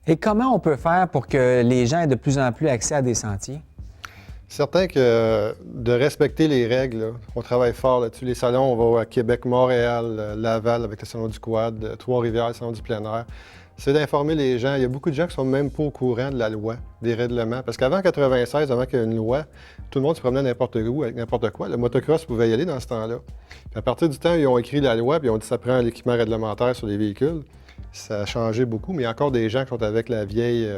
Et comment on peut faire pour que les gens aient de plus en plus accès à des sentiers? Certain que de respecter les règles, là, on travaille fort là-dessus. Les salons, on va à Québec, Montréal, Laval avec le salon du quad, Trois-Rivières, le salon du plein air. C'est d'informer les gens. Il y a beaucoup de gens qui sont même pas au courant de la loi, des règlements. Parce qu'avant 96, avant qu'il y ait une loi, tout le monde se promenait n'importe où avec n'importe quoi. Le motocross pouvait y aller dans ce temps-là. Puis à partir du temps où ils ont écrit la loi, puis ils ont dit que ça prend l'équipement réglementaire sur les véhicules, ça a changé beaucoup, mais il y a encore des gens qui sont avec la vieille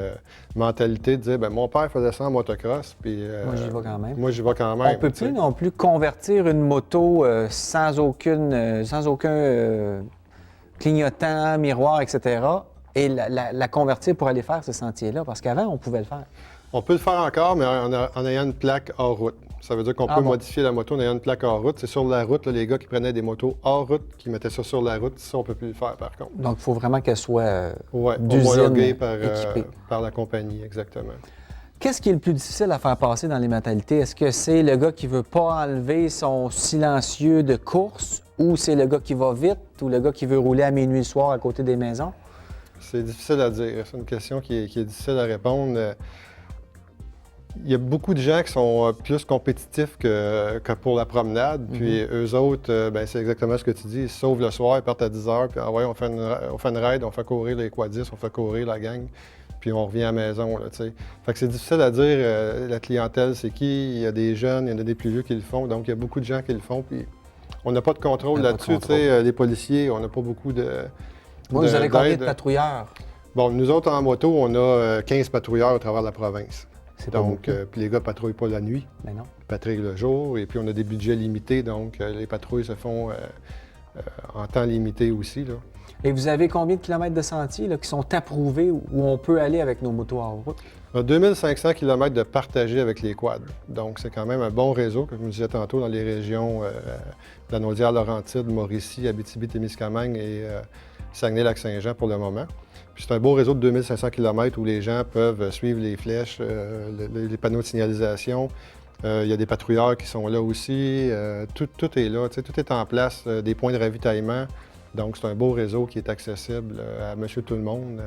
mentalité de dire ben mon père faisait ça en motocross, puis Moi, j'y vais quand même. moi j'y vais quand même. On peut plus non plus convertir une moto sans aucun clignotant, miroir, etc. et la convertir pour aller faire ce sentier-là, parce qu'avant, on pouvait le faire. On peut le faire encore, mais en ayant une plaque hors route. Ça veut dire qu'on peut modifier la moto en ayant une plaque hors route. C'est sur la route, là, les gars qui prenaient des motos hors route, qui mettaient ça sur la route. Ça, on ne peut plus le faire, par contre. Donc, il faut vraiment qu'elle soit homologuée équipée. par la compagnie, exactement. Qu'est-ce qui est le plus difficile à faire passer dans les mentalités? Est-ce que c'est le gars qui ne veut pas enlever son silencieux de course, ou c'est le gars qui va vite, ou le gars qui veut rouler à minuit le soir à côté des maisons? C'est difficile à dire. C'est une question qui est difficile à répondre. Il y a beaucoup de gens qui sont plus compétitifs que pour la promenade. Puis eux autres, c'est exactement ce que tu dis. Ils se sauvent le soir, ils partent à 10 h, puis on fait une ride, on fait courir les quadistes, on fait courir la gang, puis on revient à la maison. Là, fait que c'est difficile à dire la clientèle, c'est qui. Il y a des jeunes, il y en a des plus vieux qui le font. Donc, il y a beaucoup de gens qui le font. Puis on n'a pas de contrôle là-dessus. Les policiers, on n'a pas beaucoup de. Vous avez combien de patrouilleurs? Bon, nous autres, en moto, on a 15 patrouilleurs au travers de la province. Donc, puis les gars ne patrouillent pas la nuit. Mais non. Ils patrouillent le jour. Et puis, on a des budgets limités. Donc, les patrouilles se font en temps limité aussi. Là. Et vous avez combien de kilomètres de sentiers là, qui sont approuvés où on peut aller avec nos motos en route? On a 2500 km de partagés avec les quads. Donc, c'est quand même un bon réseau, comme je vous disais tantôt, dans les régions de la Naudière-Laurentide, Mauricie, Abitibi-Témiscamingue et Saguenay-Lac-Saint-Jean pour le moment. Puis c'est un beau réseau de 2500 km où les gens peuvent suivre les flèches, les panneaux de signalisation. Il y a des patrouilleurs qui sont là aussi. Tout est là, tout est en place, des points de ravitaillement. Donc c'est un beau réseau qui est accessible à monsieur tout le monde,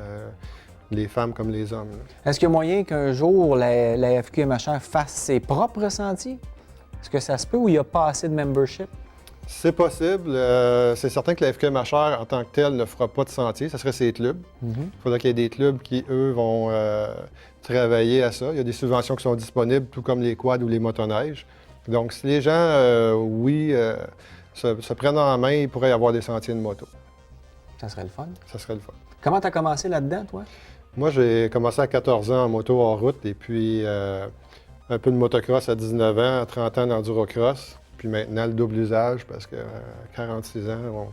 les femmes comme les hommes. Là. Est-ce qu'il y a moyen qu'un jour la FQMHR fasse ses propres sentiers? Est-ce que ça se peut ou il n'y a pas assez de membership? C'est possible. C'est certain que la FQMHR, en tant que telle, ne fera pas de sentier. Ça serait ses clubs. Il faudrait qu'il y ait des clubs qui, eux, vont travailler à ça. Il y a des subventions qui sont disponibles, tout comme les quads ou les motoneiges. Donc, si les gens, se prennent en main, il pourrait y avoir des sentiers de moto. Ça serait le fun. Ça serait le fun. Comment tu as commencé là-dedans, toi? Moi, j'ai commencé à 14 ans en moto hors route et puis un peu de motocross à 19 ans, à 30 ans d'endurocross. Puis maintenant, le double usage, parce que 46 ans,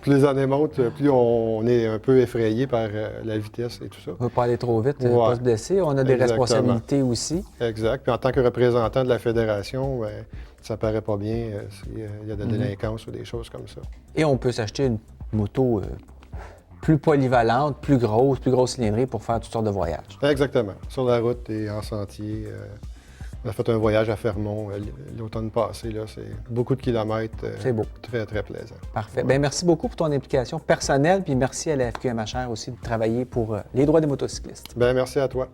plus les années montent, plus on est un peu effrayé par la vitesse et tout ça. On ne veut pas aller trop vite, pas se blesser. On a des responsabilités aussi. Exact. Puis en tant que représentant de la fédération, ça paraît pas bien s'il y a de la délinquance ou des choses comme ça. Et on peut s'acheter une moto plus polyvalente, plus grosse cylindrée pour faire toutes sortes de voyages. Exactement. Sur la route et en sentier. On a fait un voyage à Fermont l'automne passé. Là, c'est beaucoup de kilomètres. C'est beau. Très, très plaisant. Parfait. Ouais. Bien, merci beaucoup pour ton implication personnelle, puis merci à la FQMHR aussi de travailler pour les droits des motocyclistes. Bien, merci à toi.